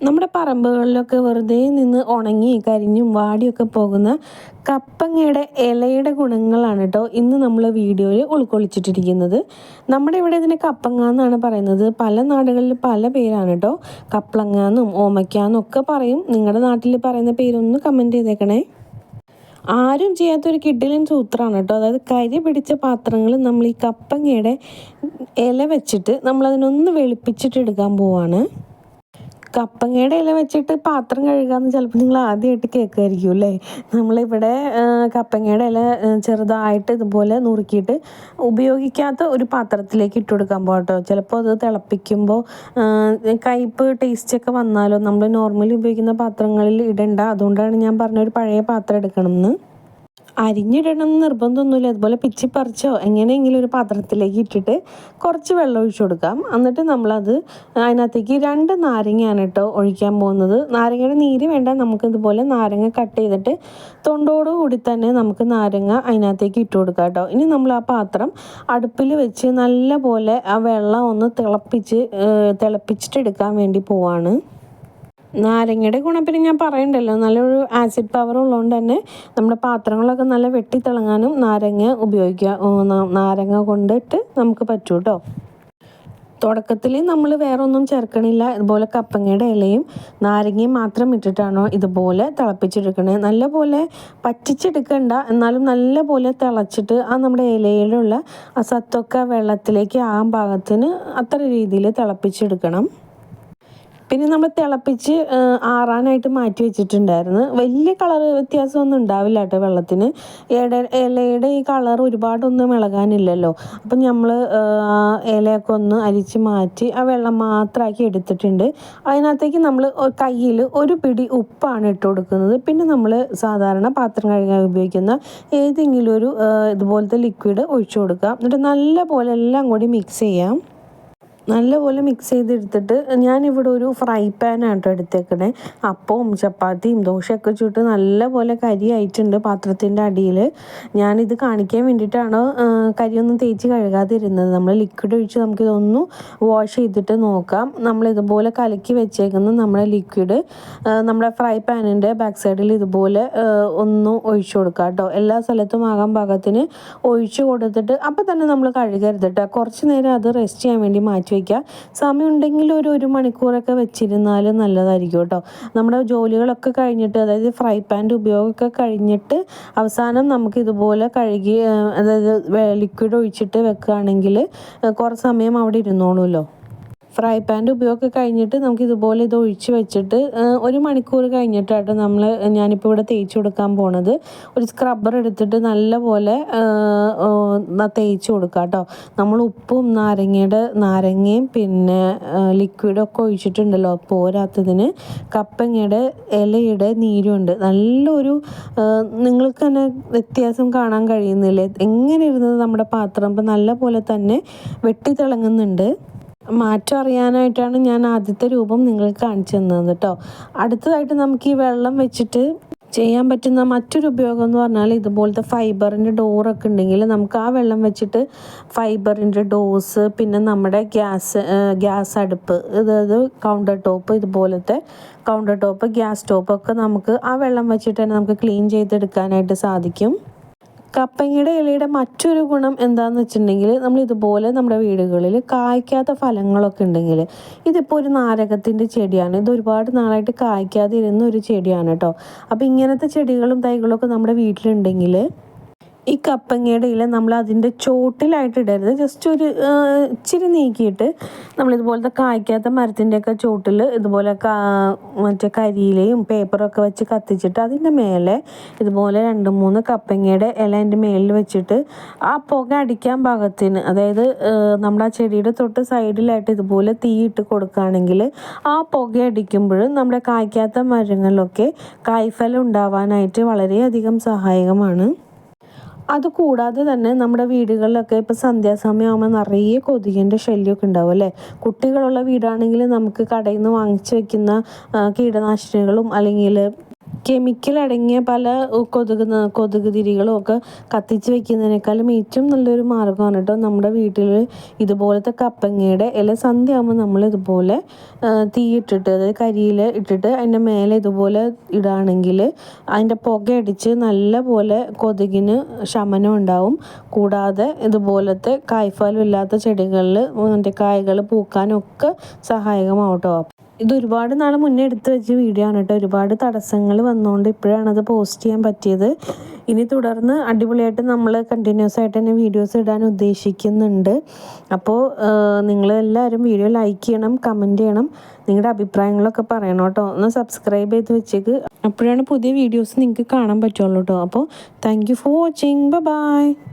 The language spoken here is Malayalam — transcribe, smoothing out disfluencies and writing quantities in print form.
നമ്മുടെ പറമ്പുകളിലൊക്കെ വെറുതെ നിന്ന് ഉണങ്ങി കരിഞ്ഞും വാടിയൊക്കെ പോകുന്ന കപ്പങ്ങയുടെ ഇലയുടെ ഗുണങ്ങളാണ് കേട്ടോ ഇന്ന് നമ്മൾ വീഡിയോയിൽ ഉൾക്കൊള്ളിച്ചിട്ടിരിക്കുന്നത്. നമ്മുടെ ഇവിടെ ഇതിനെ കപ്പങ്ങ എന്നാണ് പറയുന്നത്. പല നാടുകളിൽ പല പേരാണ് കേട്ടോ. കപ്പളങ്ങ എന്നും ഓമയ്ക്ക എന്നും ഒക്കെ പറയും. നിങ്ങളുടെ നാട്ടിൽ പറയുന്ന പേരൊന്ന് കമൻറ്റ് ചെയ്തേക്കണേ. ആരും ചെയ്യാത്തൊരു കിഡിലൻ സൂത്രമാണ് കേട്ടോ. അതായത് കരി പിടിച്ച പാത്രങ്ങൾ നമ്മൾ ഈ കപ്പങ്ങയുടെ ഇല വെച്ചിട്ട് നമ്മളതിനൊന്ന് വെളുപ്പിച്ചിട്ട് എടുക്കാൻ പോവാണ്. കപ്പങ്ങയുടെ ഇല വെച്ചിട്ട് പാത്രം കഴുകാമെന്ന് ചിലപ്പോൾ നിങ്ങൾ ആദ്യമായിട്ട് കേൾക്കുമായിരിക്കും അല്ലേ. നമ്മളിവിടെ കപ്പങ്ങയുടെ ഇല ചെറുതായിട്ട് ഇതുപോലെ നുറുക്കിയിട്ട് ഉപയോഗിക്കാത്ത ഒരു പാത്രത്തിലേക്ക് ഇട്ട് കൊടുക്കാൻ പോകട്ടോ. ചിലപ്പോൾ അത് തിളപ്പിക്കുമ്പോൾ കയ്പ്പ് ടേസ്റ്റൊക്കെ വന്നാലോ. നമ്മൾ നോർമലി ഉപയോഗിക്കുന്ന പാത്രങ്ങളിൽ ഇടണ്ട. അതുകൊണ്ടാണ് ഞാൻ പറഞ്ഞ ഒരു പഴയ പാത്രം എടുക്കണമെന്ന്. അരിഞ്ഞിടണം എന്ന് നിർബന്ധമൊന്നുമില്ല. അതുപോലെ പിച്ചി പറിച്ചോ എങ്ങനെയെങ്കിലും ഒരു പാത്രത്തിലേക്ക് ഇട്ടിട്ട് കുറച്ച് വെള്ളം ഒഴിച്ചു കൊടുക്കാം. എന്നിട്ട് നമ്മളത് അതിനകത്തേക്ക് 2 നാരങ്ങയാണ് കേട്ടോ ഒഴിക്കാൻ പോകുന്നത്. നാരങ്ങയുടെ നീര് വേണ്ട. നമുക്കിതുപോലെ നാരങ്ങ കട്ട് ചെയ്തിട്ട് തൊണ്ടോടുകൂടി തന്നെ നമുക്ക് നാരങ്ങ അതിനകത്തേക്ക് ഇട്ട് കൊടുക്കാം കേട്ടോ. ഇനി നമ്മൾ ആ പാത്രം അടുപ്പിൽ വെച്ച് നല്ല പോലെ ആ വെള്ളം ഒന്ന് തിളപ്പിച്ചിട്ട് എടുക്കാൻ വേണ്ടി പോവാണ്. നാരങ്ങയുടെ ഗുണം പിന്നെ ഞാൻ പറയണ്ടല്ലോ, നല്ലൊരു ആസിഡ് പവർ ഉള്ളതുകൊണ്ട് തന്നെ നമ്മുടെ പാത്രങ്ങളൊക്കെ നല്ല വെട്ടിത്തിളങ്ങാനും നാരങ്ങ കൊണ്ടിട്ട് നമുക്ക് പറ്റൂ കേട്ടോ. തുടക്കത്തിൽ നമ്മൾ വേറെ ഒന്നും ചേർക്കണില്ല. ഇതുപോലെ കപ്പങ്ങയുടെ ഇലയും നാരങ്ങയും മാത്രം ഇട്ടിട്ടാണോ ഇതുപോലെ തിളപ്പിച്ചെടുക്കണേ. നല്ലപോലെ പറ്റിച്ചെടുക്കണ്ട, എന്നാലും നല്ലപോലെ തിളച്ചിട്ട് ആ നമ്മുടെ ഇലയിലുള്ള ആ സത്തൊക്കെ വെള്ളത്തിലേക്ക് ആകാൻ പാകത്തിന് അത്ര രീതിയിൽ തിളപ്പിച്ചെടുക്കണം. പിന്നെ നമ്മൾ തിളപ്പിച്ച് ആറാനായിട്ട് മാറ്റി വെച്ചിട്ടുണ്ടായിരുന്നു. വലിയ കളർ വ്യത്യാസമൊന്നും ഉണ്ടാവില്ല കേട്ടോ വെള്ളത്തിന്. ഇലയുടെ ഈ കളർ ഒരുപാടൊന്നും ഇളകാനില്ലല്ലോ. അപ്പം നമ്മൾ ഇലയൊക്കെ ഒന്ന് അരിച്ച് മാറ്റി ആ വെള്ളം മാത്രമാക്കി എടുത്തിട്ടുണ്ട്. അതിനകത്തേക്ക് നമ്മൾ കയ്യിൽ ഒരു പിടി ഉപ്പാണ് ഇട്ട് കൊടുക്കുന്നത്. പിന്നെ നമ്മൾ സാധാരണ പാത്രം കഴുകാൻ ഉപയോഗിക്കുന്ന ഏതെങ്കിലും ഒരു ഇതുപോലത്തെ ലിക്വിഡ് ഒഴിച്ചു കൊടുക്കാം. എന്നിട്ട് നല്ല പോലെ എല്ലാം കൂടി മിക്സ് ചെയ്യാം. നല്ലപോലെ മിക്സ് ചെയ്തെടുത്തിട്ട് ഞാനിവിടെ ഒരു ഫ്രൈ പാനാണ് കേട്ടോ എടുത്തേക്കണേ. അപ്പവും ചപ്പാത്തിയും ദോശയൊക്കെ ചുട്ട് നല്ലപോലെ കരി ആയിട്ടുണ്ട് പാത്രത്തിൻ്റെ അടിയിൽ. ഞാനിത് കാണിക്കാൻ വേണ്ടിയിട്ടാണ് കരിയൊന്നും തേച്ച് കഴുകാതിരുന്നത്. നമ്മൾ ലിക്വിഡ് ഒഴിച്ച് നമുക്കിതൊന്ന് വാഷ് ചെയ്തിട്ട് നോക്കാം. നമ്മളിതുപോലെ കലക്കി വെച്ചേക്കുന്ന നമ്മുടെ ലിക്വിഡ് നമ്മുടെ ഫ്രൈ പാനിൻ്റെ ബാക്ക് സൈഡിൽ ഇതുപോലെ ഒന്ന് ഒഴിച്ചു കൊടുക്കാം കേട്ടോ. എല്ലാ സ്ഥലത്തും ആകാൻ പാകത്തിന് ഒഴിച്ചു കൊടുത്തിട്ട് അപ്പം തന്നെ നമ്മൾ കഴുകരുത് കേട്ടോ. കുറച്ച് നേരം അത് റെസ്റ്റ് ചെയ്യാൻ വേണ്ടി മാറ്റി വയ്ക്കുക. സമയം ഉണ്ടെങ്കിൽ ഒരു മണിക്കൂറൊക്കെ വെച്ചിരുന്നാൽ നല്ലതായിരിക്കും കേട്ടോ. നമ്മുടെ ജോലികളൊക്കെ കഴിഞ്ഞിട്ട്, അതായത് ഫ്രൈ പാൻ്റെ ഉപയോഗമൊക്കെ കഴിഞ്ഞിട്ട് അവസാനം നമുക്ക് ഇതുപോലെ കഴുകി, അതായത് ലിക്വിഡ് ഒഴിച്ചിട്ട് വെക്കുകയാണെങ്കിൽ കുറച്ച് സമയം അവിടെ ഇരുന്നോളൂല്ലോ. ഫ്രൈ പാൻ്റെ ഉപയോഗമൊക്കെ കഴിഞ്ഞിട്ട് നമുക്ക് ഇതുപോലെ ഇത് ഒഴിച്ച് വെച്ചിട്ട് 1 മണിക്കൂർ കഴിഞ്ഞിട്ടായിട്ട് ഞാനിപ്പോൾ ഇവിടെ തേച്ച് കൊടുക്കാൻ പോണത്. ഒരു സ്ക്രബ്ബർ എടുത്തിട്ട് നല്ലപോലെ തേച്ച് കൊടുക്കാം കേട്ടോ. നമ്മൾ ഉപ്പും നാരങ്ങയും പിന്നെ ലിക്വിഡും ഒക്കെ ഒഴിച്ചിട്ടുണ്ടല്ലോ. പോരാത്തതിന് കപ്പങ്ങയുടെ ഇലയുടെ നീരുണ്ട്. നല്ലൊരു നിങ്ങൾക്ക് തന്നെ വ്യത്യാസം കാണാൻ കഴിയുന്നില്ലേ എങ്ങനെ ഇരുന്നത് നമ്മുടെ പാത്രം. ഇപ്പം നല്ല പോലെ തന്നെ വെട്ടിത്തിളങ്ങുന്നുണ്ട്. മാറ്റം അറിയാനായിട്ടാണ് ഞാൻ ആദ്യത്തെ രൂപം നിങ്ങൾക്ക് കാണിച്ചു തന്നത് കേട്ടോ. അടുത്തതായിട്ട് നമുക്ക് ഈ വെള്ളം വെച്ചിട്ട് ചെയ്യാൻ പറ്റുന്ന മറ്റൊരു ഉപയോഗം എന്ന് പറഞ്ഞാൽ ഇതുപോലത്തെ ഫൈബറിൻ്റെ ഡോറൊക്കെ ഉണ്ടെങ്കിൽ നമുക്ക് ആ വെള്ളം വെച്ചിട്ട് ഫൈബറിൻ്റെ ഡോസ്, പിന്നെ നമ്മുടെ ഗ്യാസ് അടുപ്പ്, അതായത് ഇതുപോലത്തെ കൗണ്ടർ ടോപ്പ്, ഗ്യാസ് ടോപ്പൊക്കെ നമുക്ക് ആ വെള്ളം വെച്ചിട്ട് തന്നെ നമുക്ക് ക്ലീൻ ചെയ്തെടുക്കാനായിട്ട് സാധിക്കും. കപ്പങ്ങയുടെ ഇലയുടെ മറ്റൊരു ഗുണം എന്താണെന്ന് വെച്ചിട്ടുണ്ടെങ്കിൽ, നമ്മൾ ഇതുപോലെ നമ്മുടെ വീടുകളിൽ കായ്ക്കാത്ത ഫലങ്ങളൊക്കെ ഉണ്ടെങ്കിൽ, ഇതിപ്പോൾ ഒരു നാരകത്തിൻ്റെ ചെടിയാണ്. ഇത് ഒരുപാട് നാളായിട്ട് കായ്ക്കാതെ ഇരുന്ന ഒരു ചെടിയാണ് കേട്ടോ. അപ്പോൾ ഇങ്ങനത്തെ ചെടികളും തൈകളൊക്കെ നമ്മുടെ വീട്ടിലുണ്ടെങ്കിൽ ഈ കപ്പങ്ങയുടെ ഇല നമ്മൾ അതിൻ്റെ ചോട്ടിലായിട്ട് ഇടരുത്. ജസ്റ്റ് ഒരു ഇച്ചിരി നീക്കിയിട്ട് നമ്മളിതുപോലത്തെ കായ്ക്കാത്ത മരത്തിൻ്റെയൊക്കെ ചോട്ടിൽ ഇതുപോലെ മറ്റേ കരിയിലയും പേപ്പറൊക്കെ വെച്ച് കത്തിച്ചിട്ട് അതിൻ്റെ മേലെ ഇതുപോലെ 2-3 കപ്പങ്ങയുടെ ഇല അതിൻ്റെ മേലിൽ വെച്ചിട്ട് ആ പുക അടിക്കാൻ പാകത്തിന്, അതായത് നമ്മുടെ ആ ചെടിയുടെ തൊട്ട് സൈഡിലായിട്ട് ഇതുപോലെ തീയിട്ട് കൊടുക്കുകയാണെങ്കിൽ ആ പുക അടിക്കുമ്പോൾ നമ്മുടെ കായ്ക്കാത്ത മരങ്ങളിലൊക്കെ കായ്ഫലം ഉണ്ടാവാനായിട്ട് വളരെയധികം സഹായകമാണ്. അതുകൂടാതെ തന്നെ നമ്മുടെ വീടുകളിലൊക്കെ ഇപ്പോൾ സന്ധ്യാസമയമാകുമ്പോൾ നിറയെ കൊതുകിൻ്റെ ശല്യമൊക്കെ ഉണ്ടാവും അല്ലേ. കുട്ടികളുള്ള വീടാണെങ്കിൽ നമുക്ക് കടയിൽ നിന്ന് വാങ്ങിച്ച് വെക്കുന്ന കീടനാശിനികളും അല്ലെങ്കിൽ കെമിക്കൽ അടങ്ങിയ പല കൊതുക് തിരികളും ഒക്കെ കത്തിച്ച് വെക്കുന്നതിനേക്കാളും ഏറ്റവും നല്ലൊരു മാർഗ്ഗമാണ് കേട്ടോ നമ്മുടെ വീട്ടിൽ ഇതുപോലത്തെ കപ്പങ്ങയുടെ ഇല. സന്ധ്യയാകുമ്പോൾ നമ്മൾ ഇതുപോലെ തീയിട്ടിട്ട്, അതായത് കരിയിൽ ഇട്ടിട്ട് അതിൻ്റെ മേലെ ഇതുപോലെ ഇടുകയാണെങ്കിൽ അതിൻ്റെ പുക അടിച്ച് നല്ല പോലെ കൊതുകിന് ശമനം ഉണ്ടാവും. കൂടാതെ ഇതുപോലത്തെ കായ്ഫലം ഇല്ലാത്ത ചെടികളിൽ അതിൻ്റെ കായ്കൾ പൂക്കാനൊക്കെ സഹായകമാവും കേട്ടോ. ഇത് ഒരുപാട് നാൾ മുന്നേ എടുത്ത് വെച്ച വീഡിയോ ആണ് കേട്ടോ. ഒരുപാട് തടസ്സങ്ങൾ വന്നുകൊണ്ട് ഇപ്പോഴാണത് പോസ്റ്റ് ചെയ്യാൻ പറ്റിയത്. ഇനി തുടർന്ന് അടിപൊളിയായിട്ട് നമ്മൾ കണ്ടിന്യൂസ് ആയിട്ട് തന്നെ വീഡിയോസ് ഇടാൻ ഉദ്ദേശിക്കുന്നുണ്ട്. അപ്പോൾ നിങ്ങളെല്ലാവരും വീഡിയോ ലൈക്ക് ചെയ്യണം, കമൻറ്റ് ചെയ്യണം, നിങ്ങളുടെ അഭിപ്രായങ്ങളൊക്കെ പറയണം കേട്ടോ. ഒന്ന് സബ്സ്ക്രൈബ് ചെയ്ത് വെച്ചേക്ക്, അപ്പോഴാണ് പുതിയ വീഡിയോസ് നിങ്ങൾക്ക് കാണാൻ പറ്റുള്ളൂ കേട്ടോ. അപ്പോൾ thank you for watching. By.